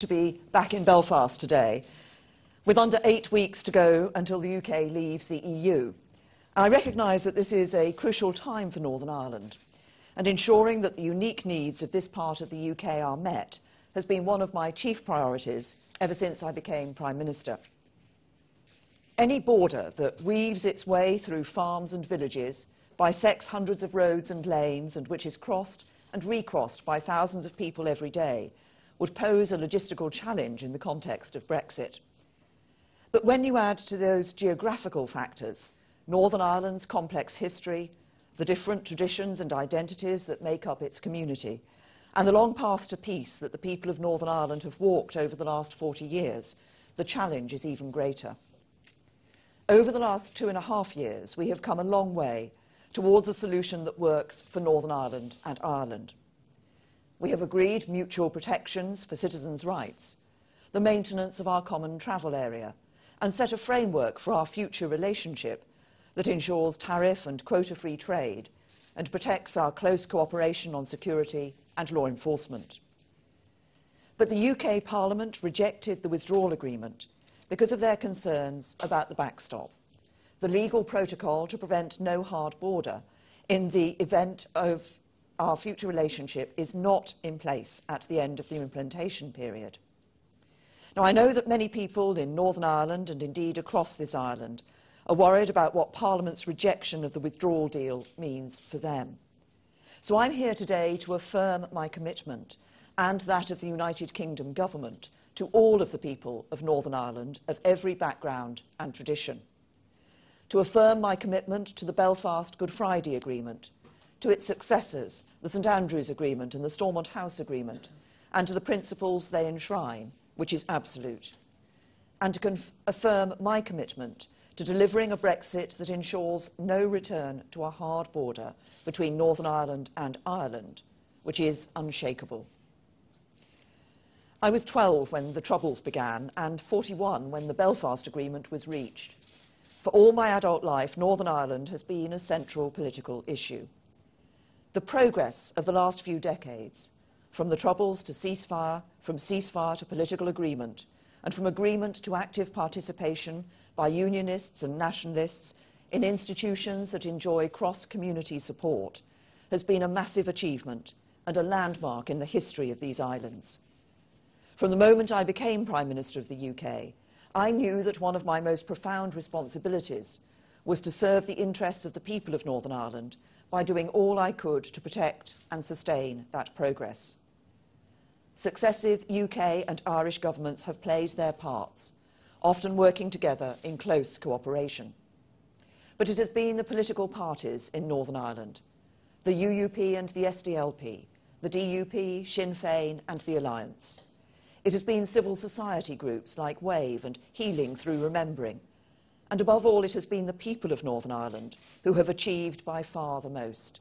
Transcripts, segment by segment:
To be back in Belfast today, with under 8 weeks to go until the UK leaves the EU. I recognise that this is a crucial time for Northern Ireland, and ensuring that the unique needs of this part of the UK are met has been one of my chief priorities ever since I became Prime Minister. Any border that weaves its way through farms and villages, bisects hundreds of roads and lanes, and which is crossed and recrossed by thousands of people every day, would pose a logistical challenge in the context of Brexit. But when you add to those geographical factors Northern Ireland's complex history, the different traditions and identities that make up its community, and the long path to peace that the people of Northern Ireland have walked over the last 40 years, the challenge is even greater. Over the last 2.5 years, we have come a long way towards a solution that works for Northern Ireland and Ireland. We have agreed mutual protections for citizens' rights, the maintenance of our common travel area, and set a framework for our future relationship that ensures tariff and quota-free trade and protects our close cooperation on security and law enforcement. But the UK Parliament rejected the withdrawal agreement because of their concerns about the backstop, the legal protocol to prevent no hard border in the event of our future relationship is not in place at the end of the implementation period. Now, I know that many people in Northern Ireland and indeed across this island are worried about what Parliament's rejection of the withdrawal deal means for them. So I'm here today to affirm my commitment and that of the United Kingdom government to all of the people of Northern Ireland of every background and tradition. To affirm my commitment to the Belfast Good Friday Agreement, to its successors, the St Andrews Agreement and the Stormont House Agreement, and to the principles they enshrine, which is absolute, and to affirm my commitment to delivering a Brexit that ensures no return to a hard border between Northern Ireland and Ireland, which is unshakable. I was 12 when the Troubles began and 41 when the Belfast Agreement was reached. For all my adult life, Northern Ireland has been a central political issue. The progress of the last few decades, from the Troubles to ceasefire, from ceasefire to political agreement, and from agreement to active participation by unionists and nationalists in institutions that enjoy cross-community support, has been a massive achievement and a landmark in the history of these islands. From the moment I became Prime Minister of the UK, I knew that one of my most profound responsibilities was to serve the interests of the people of Northern Ireland by doing all I could to protect and sustain that progress. Successive UK and Irish governments have played their parts, often working together in close cooperation. But it has been the political parties in Northern Ireland, the UUP and the SDLP, the DUP, Sinn Féin and the Alliance. It has been civil society groups like WAVE and Healing Through Remembering, and above all, it has been the people of Northern Ireland who have achieved by far the most.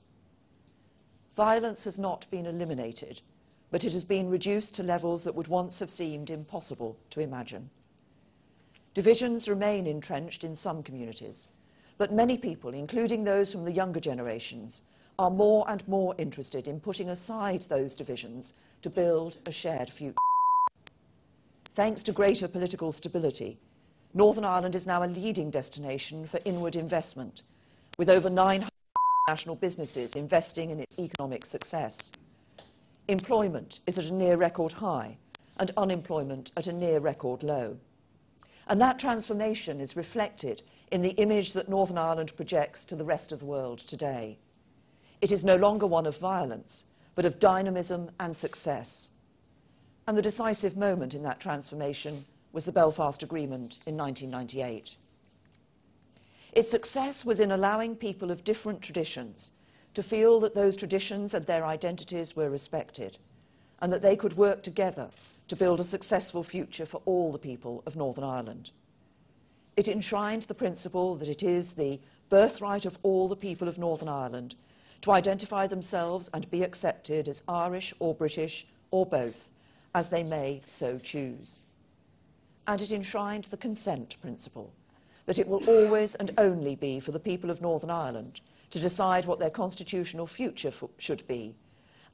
Violence has not been eliminated, but it has been reduced to levels that would once have seemed impossible to imagine. Divisions remain entrenched in some communities, but many people, including those from the younger generations, are more and more interested in putting aside those divisions to build a shared future. Thanks to greater political stability, Northern Ireland is now a leading destination for inward investment, with over 900 national businesses investing in its economic success. Employment is at a near record high, and unemployment at a near record low. And that transformation is reflected in the image that Northern Ireland projects to the rest of the world today. It is no longer one of violence, but of dynamism and success. And the decisive moment in that transformation was the Belfast Agreement in 1998. Its success was in allowing people of different traditions to feel that those traditions and their identities were respected, and that they could work together to build a successful future for all the people of Northern Ireland. It enshrined the principle that it is the birthright of all the people of Northern Ireland to identify themselves and be accepted as Irish or British or both, as they may so choose. And it enshrined the consent principle, that it will always and only be for the people of Northern Ireland to decide what their constitutional future should be,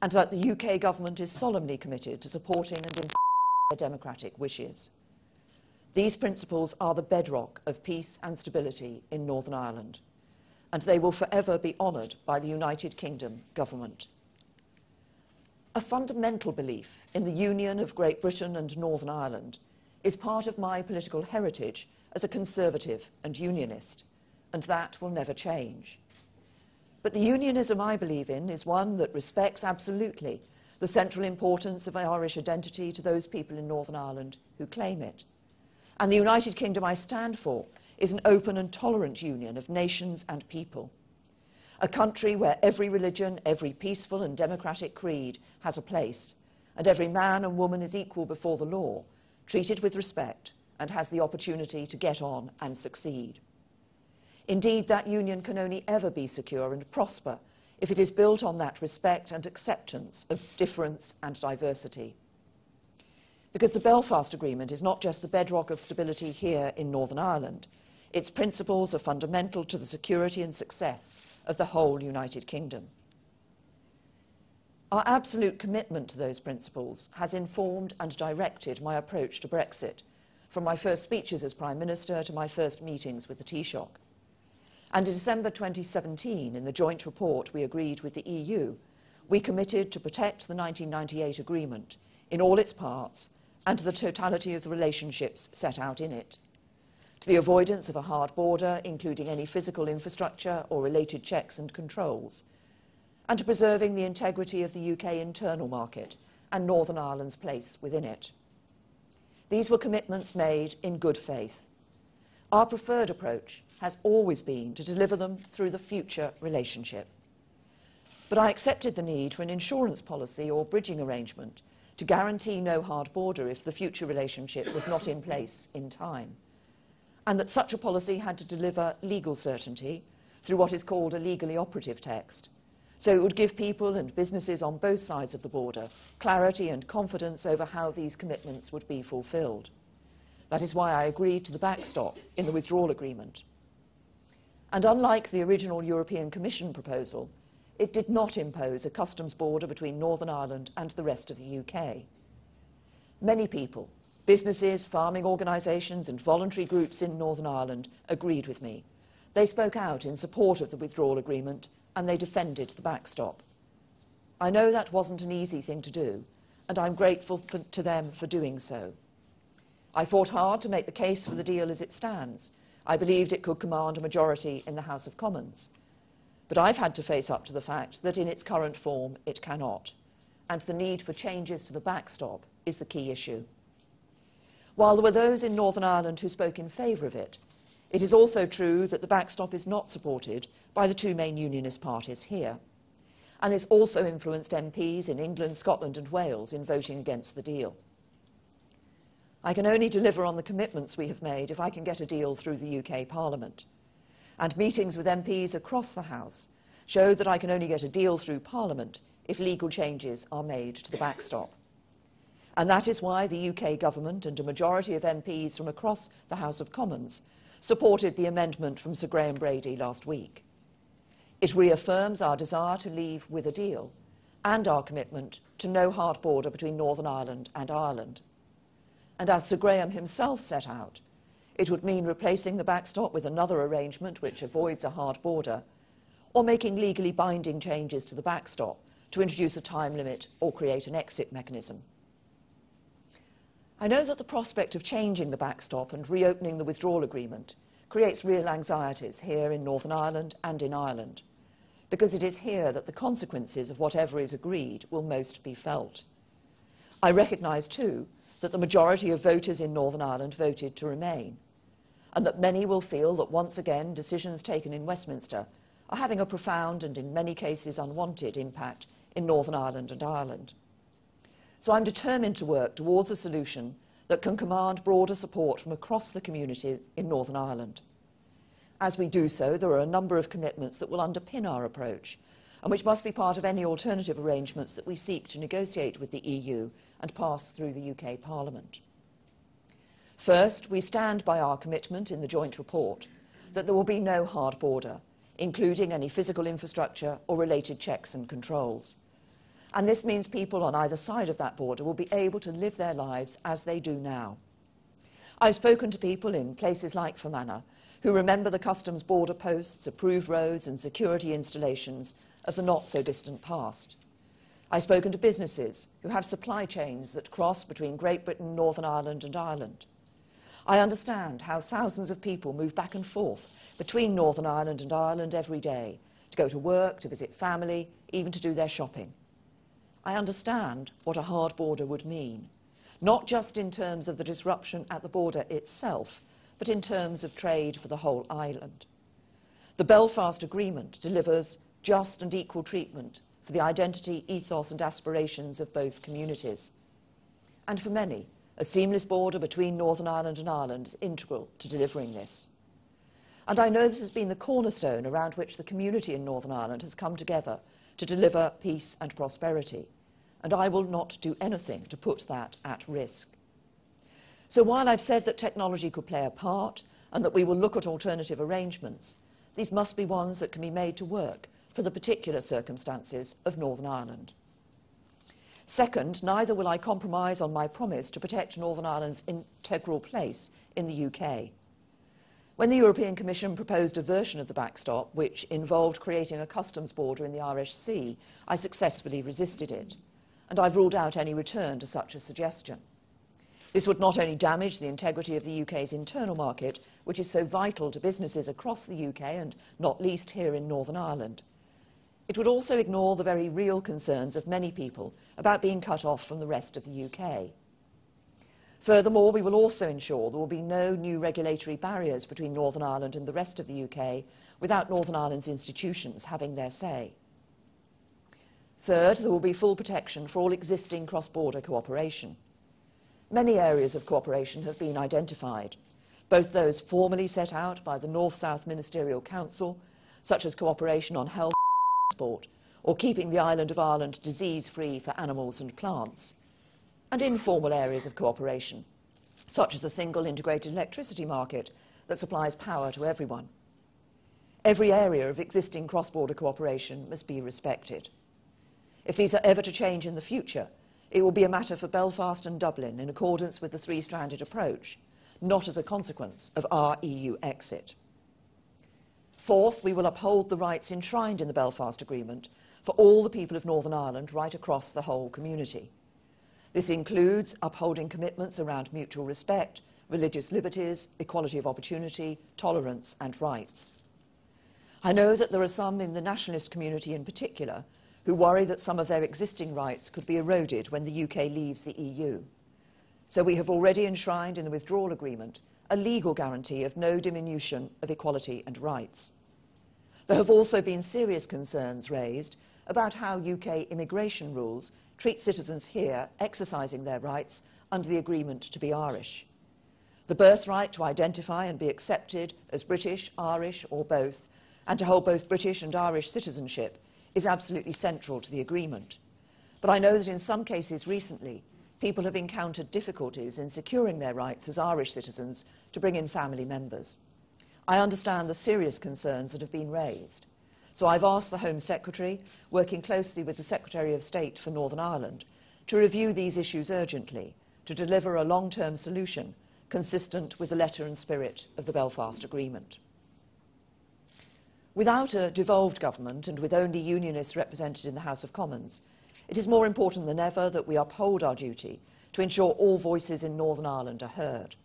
and that the UK government is solemnly committed to supporting and their democratic wishes. These principles are the bedrock of peace and stability in Northern Ireland, and they will forever be honoured by the United Kingdom government. A fundamental belief in the union of Great Britain and Northern Ireland is part of my political heritage as a Conservative and Unionist, and that will never change. But the unionism I believe in is one that respects absolutely the central importance of Irish identity to those people in Northern Ireland who claim it. And the United Kingdom I stand for is an open and tolerant union of nations and people. A country where every religion, every peaceful and democratic creed has a place, and every man and woman is equal before the law, treated with respect, and has the opportunity to get on and succeed. Indeed, that union can only ever be secure and prosper if it is built on that respect and acceptance of difference and diversity. Because the Belfast Agreement is not just the bedrock of stability here in Northern Ireland, its principles are fundamental to the security and success of the whole United Kingdom. Our absolute commitment to those principles has informed and directed my approach to Brexit, from my first speeches as Prime Minister to my first meetings with the Taoiseach. And in December 2017, in the joint report we agreed with the EU, we committed to protect the 1998 agreement in all its parts and to the totality of the relationships set out in it, to the avoidance of a hard border, including any physical infrastructure or related checks and controls, and to preserving the integrity of the UK internal market and Northern Ireland's place within it. These were commitments made in good faith. Our preferred approach has always been to deliver them through the future relationship. But I accepted the need for an insurance policy or bridging arrangement to guarantee no hard border if the future relationship was not in place in time, and that such a policy had to deliver legal certainty through what is called a legally operative text, so it would give people and businesses on both sides of the border clarity and confidence over how these commitments would be fulfilled. That is why I agreed to the backstop in the withdrawal agreement. And unlike the original European Commission proposal, it did not impose a customs border between Northern Ireland and the rest of the UK. Many people, businesses, farming organisations and voluntary groups in Northern Ireland agreed with me. They spoke out in support of the withdrawal agreement and they defended the backstop. I know that wasn't an easy thing to do, and I'm grateful to them for doing so. I fought hard to make the case for the deal as it stands. I believed it could command a majority in the House of Commons. But I've had to face up to the fact that in its current form it cannot, and the need for changes to the backstop is the key issue. While there were those in Northern Ireland who spoke in favour of it, it is also true that the backstop is not supported by the two main unionist parties here, and it's also influenced MPs in England, Scotland and Wales in voting against the deal. I can only deliver on the commitments we have made if I can get a deal through the UK Parliament. And meetings with MPs across the House show that I can only get a deal through Parliament if legal changes are made to the backstop. And that is why the UK government and a majority of MPs from across the House of Commons supported the amendment from Sir Graham Brady last week. It reaffirms our desire to leave with a deal and our commitment to no hard border between Northern Ireland and Ireland. And as Sir Graham himself set out, it would mean replacing the backstop with another arrangement which avoids a hard border, or making legally binding changes to the backstop to introduce a time limit or create an exit mechanism. I know that the prospect of changing the backstop and reopening the withdrawal agreement creates real anxieties here in Northern Ireland and in Ireland, because it is here that the consequences of whatever is agreed will most be felt. I recognise too that the majority of voters in Northern Ireland voted to remain, and that many will feel that once again decisions taken in Westminster are having a profound and in many cases unwanted impact in Northern Ireland and Ireland. So I'm determined to work towards a solution that can command broader support from across the community in Northern Ireland. As we do so, there are a number of commitments that will underpin our approach and which must be part of any alternative arrangements that we seek to negotiate with the EU and pass through the UK Parliament. First, we stand by our commitment in the joint report that there will be no hard border, including any physical infrastructure or related checks and controls. And this means people on either side of that border will be able to live their lives as they do now. I've spoken to people in places like Fermanagh who remember the customs border posts, approved roads and security installations of the not-so-distant past. I've spoken to businesses who have supply chains that cross between Great Britain, Northern Ireland and Ireland. I understand how thousands of people move back and forth between Northern Ireland and Ireland every day to go to work, to visit family, even to do their shopping. I understand what a hard border would mean, not just in terms of the disruption at the border itself, but in terms of trade for the whole island. The Belfast Agreement delivers just and equal treatment for the identity, ethos and aspirations of both communities. And for many, a seamless border between Northern Ireland and Ireland is integral to delivering this. And I know this has been the cornerstone around which the community in Northern Ireland has come together to deliver peace and prosperity, and I will not do anything to put that at risk. So while I've said that technology could play a part and that we will look at alternative arrangements, these must be ones that can be made to work for the particular circumstances of Northern Ireland. Second, neither will I compromise on my promise to protect Northern Ireland's integral place in the UK. When the European Commission proposed a version of the backstop which involved creating a customs border in the Irish Sea, I successfully resisted it, and I've ruled out any return to such a suggestion. This would not only damage the integrity of the UK's internal market, which is so vital to businesses across the UK and not least here in Northern Ireland, it would also ignore the very real concerns of many people about being cut off from the rest of the UK. Furthermore, we will also ensure there will be no new regulatory barriers between Northern Ireland and the rest of the UK without Northern Ireland's institutions having their say. Third, there will be full protection for all existing cross-border cooperation. Many areas of cooperation have been identified, both those formally set out by the North-South Ministerial Council, such as cooperation on health and transport, or keeping the island of Ireland disease-free for animals and plants, and informal areas of cooperation, such as a single integrated electricity market that supplies power to everyone. Every area of existing cross-border cooperation must be respected. If these are ever to change in the future, it will be a matter for Belfast and Dublin in accordance with the three-stranded approach, not as a consequence of our EU exit. Fourth, we will uphold the rights enshrined in the Belfast Agreement for all the people of Northern Ireland right across the whole community. This includes upholding commitments around mutual respect, religious liberties, equality of opportunity, tolerance and rights. I know that there are some in the nationalist community in particular who worry that some of their existing rights could be eroded when the UK leaves the EU. So we have already enshrined in the withdrawal agreement a legal guarantee of no diminution of equality and rights. There have also been serious concerns raised about how UK immigration rules treat citizens here exercising their rights under the agreement to be Irish. The birthright to identify and be accepted as British, Irish or both, and to hold both British and Irish citizenship is absolutely central to the agreement. But I know that in some cases recently, people have encountered difficulties in securing their rights as Irish citizens to bring in family members. I understand the serious concerns that have been raised. So I've asked the Home Secretary, working closely with the Secretary of State for Northern Ireland, to review these issues urgently, to deliver a long-term solution consistent with the letter and spirit of the Belfast Agreement. Without a devolved government and with only unionists represented in the House of Commons, it is more important than ever that we uphold our duty to ensure all voices in Northern Ireland are heard.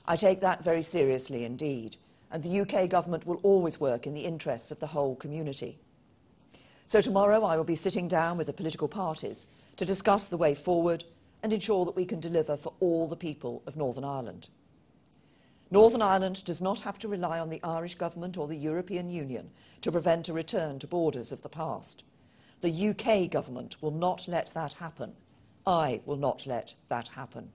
I take that very seriously indeed, and the UK government will always work in the interests of the whole community. So tomorrow I will be sitting down with the political parties to discuss the way forward and ensure that we can deliver for all the people of Northern Ireland. Northern Ireland does not have to rely on the Irish government or the European Union to prevent a return to borders of the past. The UK government will not let that happen. I will not let that happen.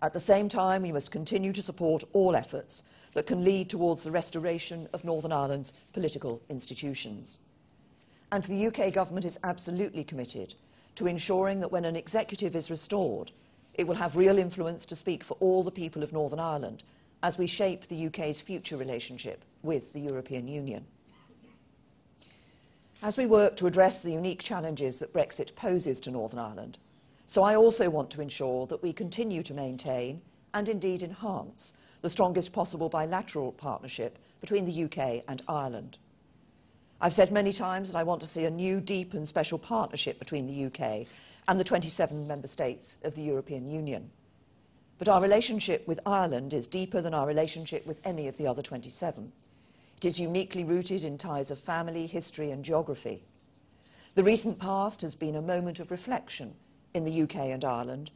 At the same time, we must continue to support all efforts that can lead towards the restoration of Northern Ireland's political institutions. And the UK government is absolutely committed to ensuring that when an executive is restored, it will have real influence to speak for all the people of Northern Ireland as we shape the UK's future relationship with the European Union. as we work to address the unique challenges that Brexit poses to Northern Ireland, so I also want to ensure that we continue to maintain, and indeed enhance, the strongest possible bilateral partnership between the UK and Ireland. I've said many times that I want to see a new, deep and special partnership between the UK and the 27 member states of the European Union. But our relationship with Ireland is deeper than our relationship with any of the other 27. It is uniquely rooted in ties of family, history and geography. The recent past has been a moment of reflection in the UK and Ireland,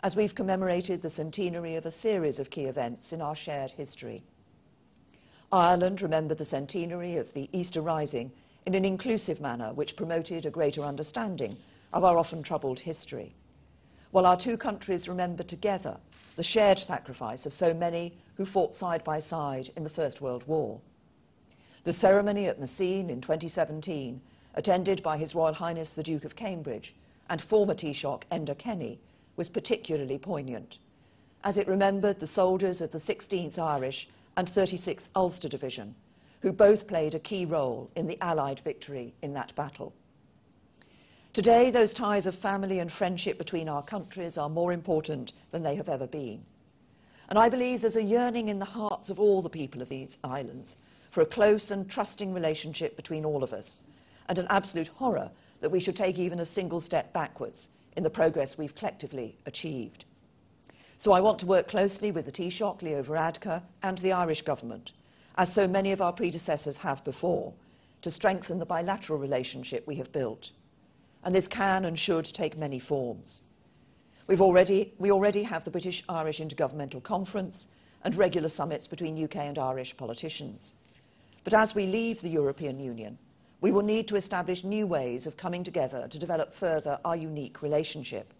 as we've commemorated the centenary of a series of key events in our shared history. Ireland remembered the centenary of the Easter Rising in an inclusive manner which promoted a greater understanding of our often troubled history, while our two countries remembered together the shared sacrifice of so many who fought side by side in the First World War. The ceremony at Messines in 2017, attended by His Royal Highness the Duke of Cambridge and former Taoiseach Enda Kenny, was particularly poignant, as it remembered the soldiers of the 16th Irish and 36th Ulster Division, who both played a key role in the Allied victory in that battle. Today, those ties of family and friendship between our countries are more important than they have ever been. And I believe there's a yearning in the hearts of all the people of these islands for a close and trusting relationship between all of us, and an absolute horror that we should take even a single step backwards in the progress we've collectively achieved. So I want to work closely with the Taoiseach, Leo Varadkar, and the Irish government, as so many of our predecessors have before, to strengthen the bilateral relationship we have built. And this can and should take many forms. We already have the British-Irish Intergovernmental Conference and regular summits between UK and Irish politicians. But as we leave the European Union, we will need to establish new ways of coming together to develop further our unique relationship.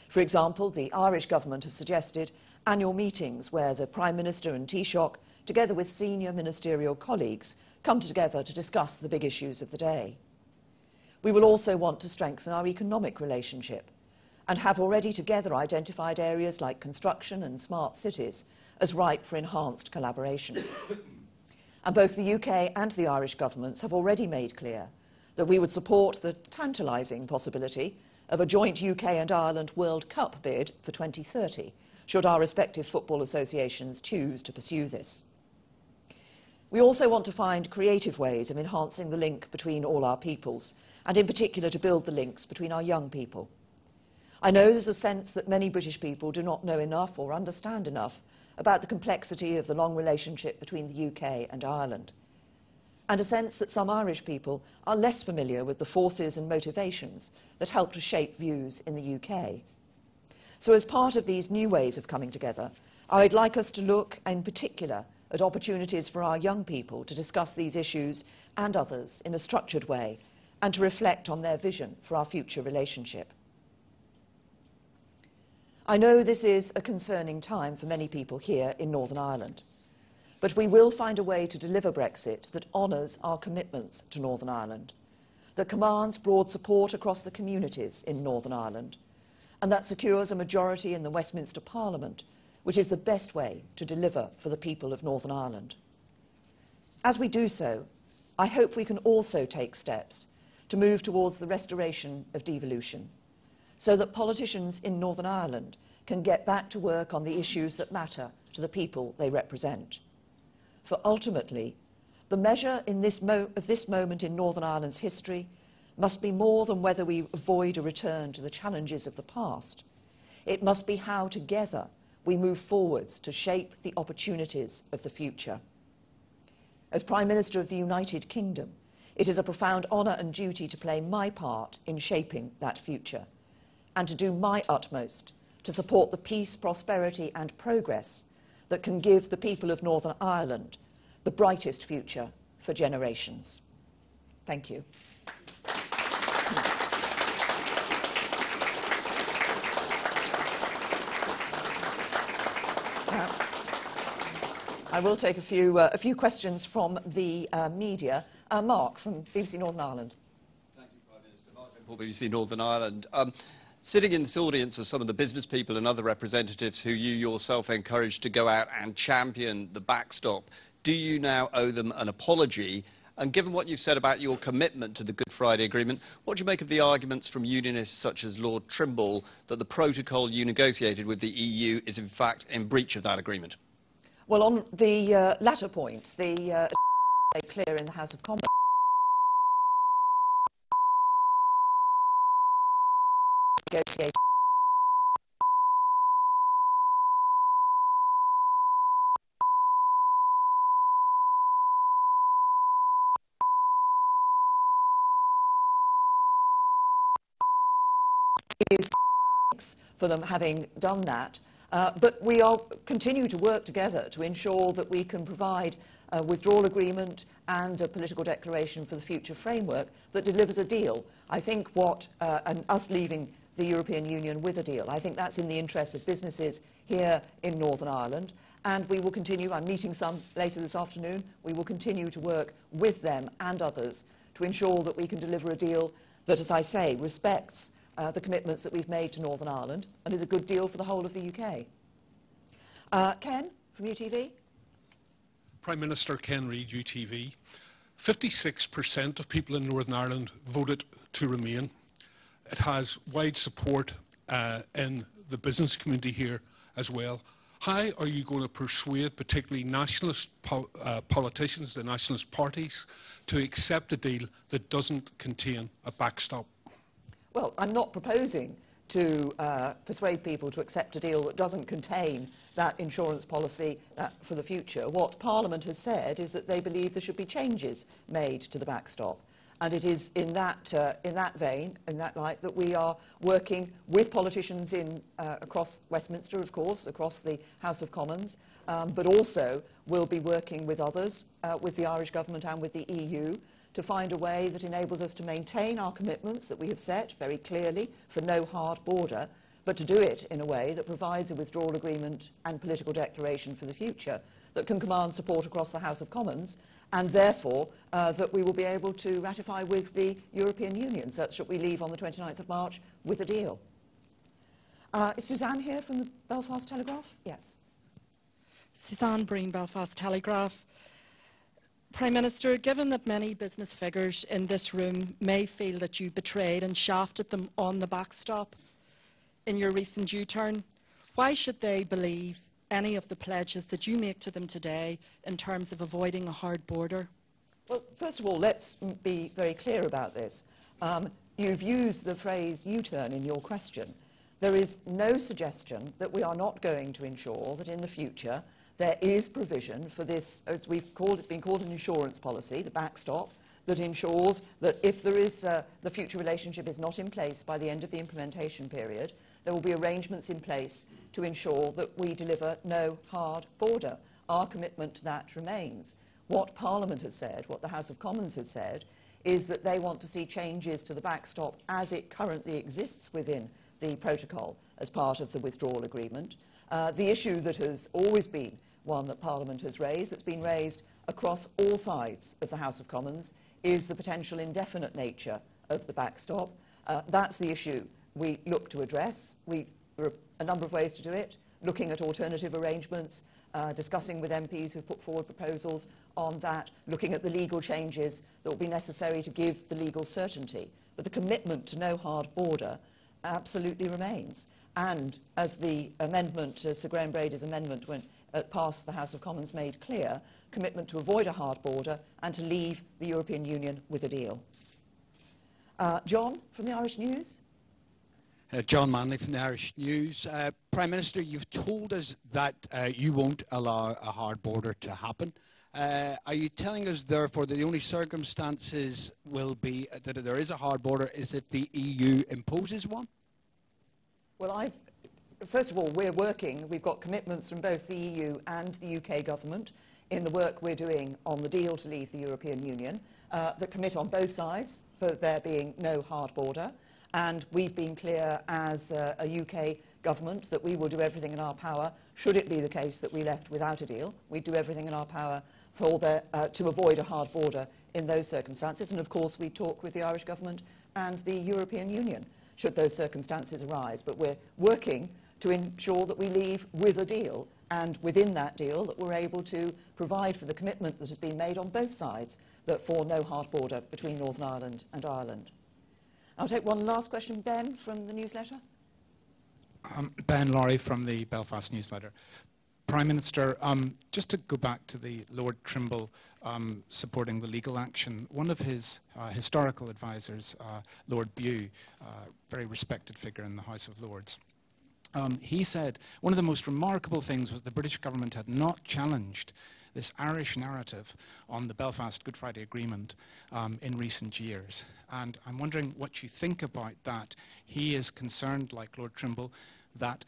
For example, the Irish government have suggested annual meetings where the Prime Minister and Taoiseach, together with senior ministerial colleagues, come together to discuss the big issues of the day. We will also want to strengthen our economic relationship and have already together identified areas like construction and smart cities as ripe for enhanced collaboration. And both the UK and the Irish governments have already made clear that we would support the tantalising possibility of a joint UK and Ireland World Cup bid for 2030, should our respective football associations choose to pursue this. We also want to find creative ways of enhancing the link between all our peoples, and in particular to build the links between our young people. I know there's a sense that many British people do not know enough or understand enough about the complexity of the long relationship between the UK and Ireland, and a sense that some Irish people are less familiar with the forces and motivations that help to shape views in the UK. So as part of these new ways of coming together, I would like us to look in particular at opportunities for our young people to discuss these issues and others in a structured way, and to reflect on their vision for our future relationship. I know this is a concerning time for many people here in Northern Ireland, but we will find a way to deliver Brexit that honours our commitments to Northern Ireland, that commands broad support across the communities in Northern Ireland, and that secures a majority in the Westminster Parliament, which is the best way to deliver for the people of Northern Ireland. As we do so, I hope we can also take steps to move towards the restoration of devolution, so that politicians in Northern Ireland can get back to work on the issues that matter to the people they represent. For ultimately, the measure of this moment in Northern Ireland's history must be more than whether we avoid a return to the challenges of the past. It must be how together we move forwards to shape the opportunities of the future. As Prime Minister of the United Kingdom, it is a profound honour and duty to play my part in shaping that future, and to do my utmost to support the peace, prosperity and progress that can give the people of Northern Ireland the brightest future for generations. Thank you. I will take a few questions from the media. Mark from BBC Northern Ireland. Thank you, Prime Minister. Mark from BBC Northern Ireland. Sitting in this audience are some of the business people and other representatives who you yourself encouraged to go out and champion the backstop. Do you now owe them an apology? And given what you've said about your commitment to the Good Friday Agreement, what do you make of the arguments from unionists such as Lord Trimble that the protocol you negotiated with the EU is in fact in breach of that agreement? Well, on the latter point, the very clear in the House of Commons negotiation is for them having done that. But we continue to work together to ensure that we can provide a withdrawal agreement and a political declaration for the future framework that delivers a deal. I think and us leaving the European Union with a deal, I think that's in the interest of businesses here in Northern Ireland. And we will continue, I'm meeting some later this afternoon, we will continue to work with them and others to ensure that we can deliver a deal that, as I say, respects the commitments that we've made to Northern Ireland and is a good deal for the whole of the UK. Ken, from ITV. Prime Minister Ken Reid, ITV. 56% of people in Northern Ireland voted to remain. It has wide support in the business community here as well. How are you going to persuade particularly nationalist politicians, the nationalist parties, to accept a deal that doesn't contain a backstop? Well, I'm not proposing to persuade people to accept a deal that doesn't contain that insurance policy for the future. What Parliament has said is that they believe there should be changes made to the backstop. And it is in that vein, in that light, that we are working with politicians across Westminster, of course, across the House of Commons, but also we'll be working with others, with the Irish government and with the EU, to find a way that enables us to maintain our commitments that we have set very clearly for no hard border, but to do it in a way that provides a withdrawal agreement and political declaration for the future that can command support across the House of Commons, and therefore that we will be able to ratify with the European Union, such that we leave on the 29th of March with a deal. Is Suzanne here from the Belfast Telegraph? Yes. Suzanne Breen, Belfast Telegraph. Prime Minister, given that many business figures in this room may feel that you betrayed and shafted them on the backstop in your recent U-turn, why should they believe any of the pledges that you make to them today in terms of avoiding a hard border? Well, first of all, let's be very clear about this. You've used the phrase U-turn in your question. There is no suggestion that we are not going to ensure that in the future there is provision for this, as it's been called an insurance policy, the backstop, that ensures that if there is, the future relationship is not in place by the end of the implementation period, there will be arrangements in place to ensure that we deliver no hard border. Our commitment to that remains. What Parliament has said, what the House of Commons has said, is that they want to see changes to the backstop as it currently exists within the protocol as part of the withdrawal agreement. The issue that has always been one that Parliament has raised, that's been raised across all sides of the House of Commons, is the potential indefinite nature of the backstop. That's the issue we look to address. There are a number of ways to do it, looking at alternative arrangements, discussing with MPs who've put forward proposals on that, looking at the legal changes that will be necessary to give the legal certainty. But the commitment to no hard border absolutely remains. And as the amendment, Sir Graham Brady's amendment when it passed the House of Commons made clear, commitment to avoid a hard border and to leave the European Union with a deal. John, from the Irish News. John Manley from the Irish News. Prime Minister, you've told us that you won't allow a hard border to happen. Are you telling us, therefore, that the only circumstances will be that there is a hard border is if the EU imposes one? Well, first of all, we're working, we've got commitments from both the EU and the UK government in the work we're doing on the deal to leave the European Union that commit on both sides for there being no hard border. And we've been clear as a UK government that we will do everything in our power, should it be the case that we left without a deal, we'd do everything in our power to avoid a hard border in those circumstances. And of course, we talk with the Irish government and the European Union, should those circumstances arise. But we're working to ensure that we leave with a deal and within that deal that we're able to provide for the commitment that has been made on both sides that for no hard border between Northern Ireland and Ireland. I'll take one last question, Ben, from the newsletter. Ben Laurie from the Belfast newsletter. Prime Minister, just to go back to the Lord Trimble supporting the legal action, one of his historical advisors, Lord Bew, very respected figure in the House of Lords, he said one of the most remarkable things was the British government had not challenged this Irish narrative on the Belfast Good Friday Agreement in recent years. And I'm wondering what you think about that. He is concerned, like Lord Trimble, that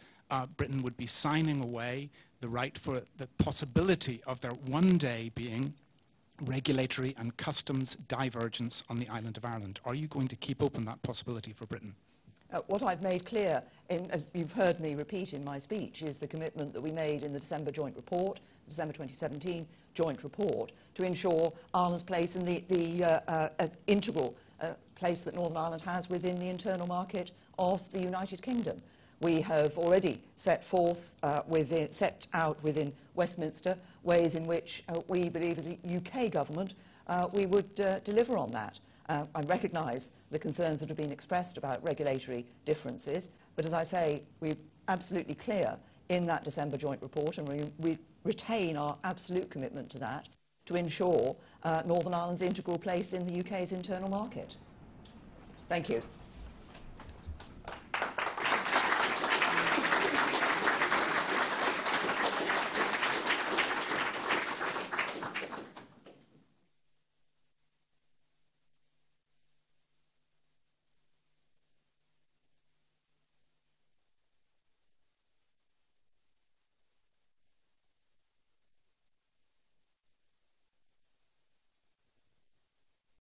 Britain would be signing away the right for the possibility of there one day being regulatory and customs divergence on the island of Ireland. Are you going to keep open that possibility for Britain? What I've made clear, as you've heard me repeat in my speech, is the commitment that we made in the December joint report, the December 2017 joint report, to ensure Ireland's place in the integral place that Northern Ireland has within the internal market of the United Kingdom. We have already set out within Westminster ways in which we believe as a UK government we would deliver on that. I recognise the concerns that have been expressed about regulatory differences, but as I say, we're absolutely clear in that December joint report, and we retain our absolute commitment to that, to ensure Northern Ireland's integral place in the UK's internal market. Thank you.